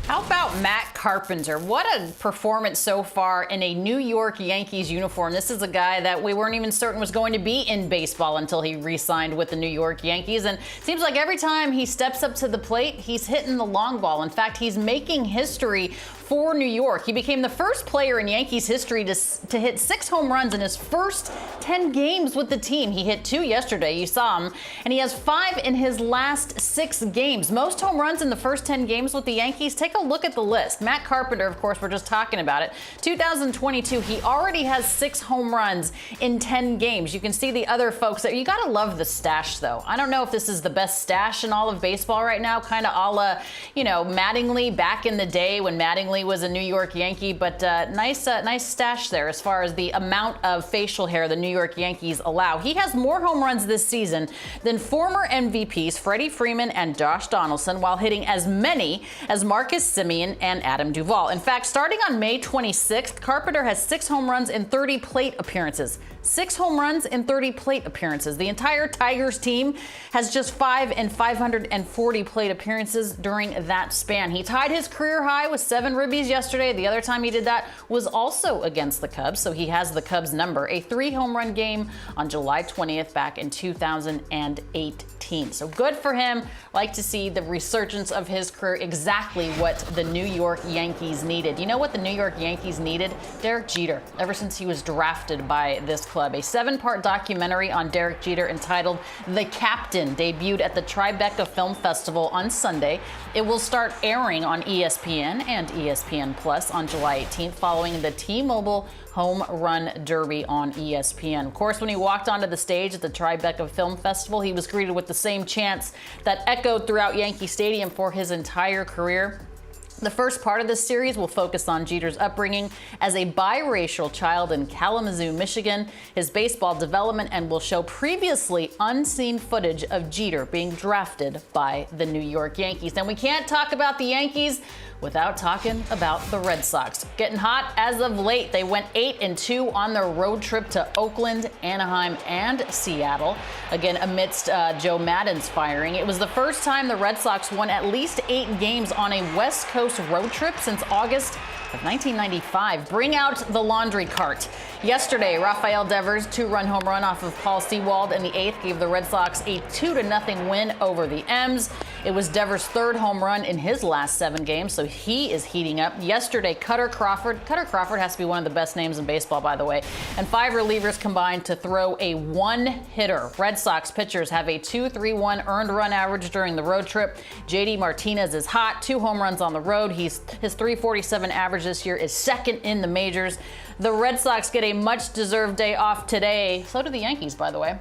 How about Matt Carpenter? What a performance so far in a New York Yankees uniform. This is a guy that we weren't even certain was going to be in baseball until he re-signed with the New York Yankees. And it seems like every time he steps up to the plate, he's hitting the long ball. In fact, he's making history for New York. He became the first player in Yankees history to hit 6 home runs in his first 10 games with the team. He hit 2 yesterday, you saw him, and he has 5 in his last 6 games. Most home runs in the first 10 games with the Yankees. Take a look at the list. Matt Carpenter, of course, we're just talking about it. 2022, he already has 6 home runs in 10 games. You can see the other folks. You gotta love the stash, though. I don't know if this is the best stash in all of baseball right now, kind of a la, Mattingly back in the day when Mattingly was a New York Yankee, but nice stash there as far as the amount of facial hair the New York Yankees allow. He has more home runs this season than former MVPs Freddie Freeman and Josh Donaldson, while hitting as many as Marcus Semien and Adam Duvall. In fact, starting on May 26th, Carpenter has 6 home runs in 30 plate appearances. 6 home runs in 30 plate appearances. The entire Tigers team has just 5 in 540 plate appearances during that span. He tied his career high with 7 ribbies yesterday. The other time he did that was also against the Cubs, so he has the Cubs number. A 3 home run game on July 20th back in 2018. So good for him. Like to see the resurgence of his career, exactly what the New York Yankees needed. You know what the New York Yankees needed? Derek Jeter, ever since he was drafted by this club. A 7-part documentary on Derek Jeter entitled The Captain debuted at the Tribeca Film Festival on Sunday. It will start airing on ESPN and ESPN Plus on July 18th, following the T-Mobile Home Run Derby on ESPN. Of course, when he walked onto the stage at the Tribeca Film Festival, he was greeted with the same chants that echoed throughout Yankee Stadium for his entire career. The first part of this series will focus on Jeter's upbringing as a biracial child in Kalamazoo, Michigan, his baseball development, and will show previously unseen footage of Jeter being drafted by the New York Yankees. And we can't talk about the Yankees without talking about the Red Sox. Getting hot as of late. They went 8-2 on their road trip to Oakland, Anaheim, and Seattle, again amidst Joe Maddon's firing. It was the first time the Red Sox won at least 8 games on a West Coast road trip since August of 1995. Bring out the laundry cart. Yesterday, Rafael Devers' 2-run home run off of Paul Sewald in the 8th gave the Red Sox a 2-0 win over the M's. It was Devers' 3rd home run in his last 7 games, so he is heating up. Yesterday, Cutter Crawford has to be one of the best names in baseball, by the way, and 5 relievers combined to throw a 1-hitter. Red Sox pitchers have a 2.31 earned run average during the road trip. JD Martinez is hot, 2 home runs on the road. His 3.47 average this year is 2nd in the majors. The Red Sox get a much-deserved day off today. So do the Yankees, by the way,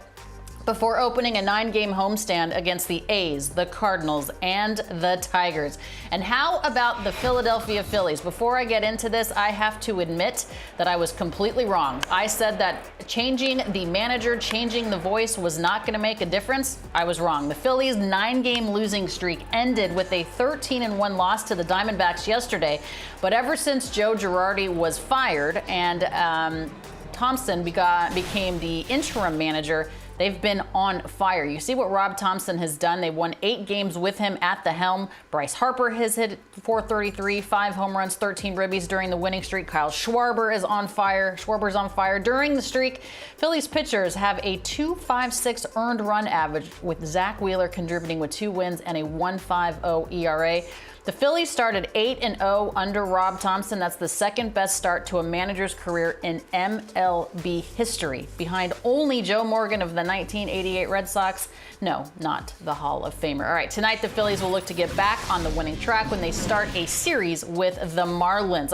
before opening a 9-game homestand against the A's, the Cardinals, and the Tigers. And how about the Philadelphia Phillies? Before I get into this, I have to admit that I was completely wrong. I said that changing the manager, changing the voice was not going to make a difference. I was wrong. The Phillies' 9-game losing streak ended with a 13-1 loss to the Diamondbacks yesterday. But ever since Joe Girardi was fired and Thompson became the interim manager, they've been on fire. You see what Rob Thompson has done. They won 8 games with him at the helm. Bryce Harper has hit .433, 5 home runs, 13 ribbies during the winning streak. Kyle Schwarber is on fire. Schwarber's on fire during the streak. Phillies pitchers have a 2.56 earned run average, with Zach Wheeler contributing with 2 wins and a 1.50 ERA. The Phillies started 8-0 under Rob Thompson. That's the 2nd best start to a manager's career in MLB history, behind only Joe Morgan of the 1988 Red Sox. No, not the Hall of Famer. All right, tonight the Phillies will look to get back on the winning track when they start a series with the Marlins.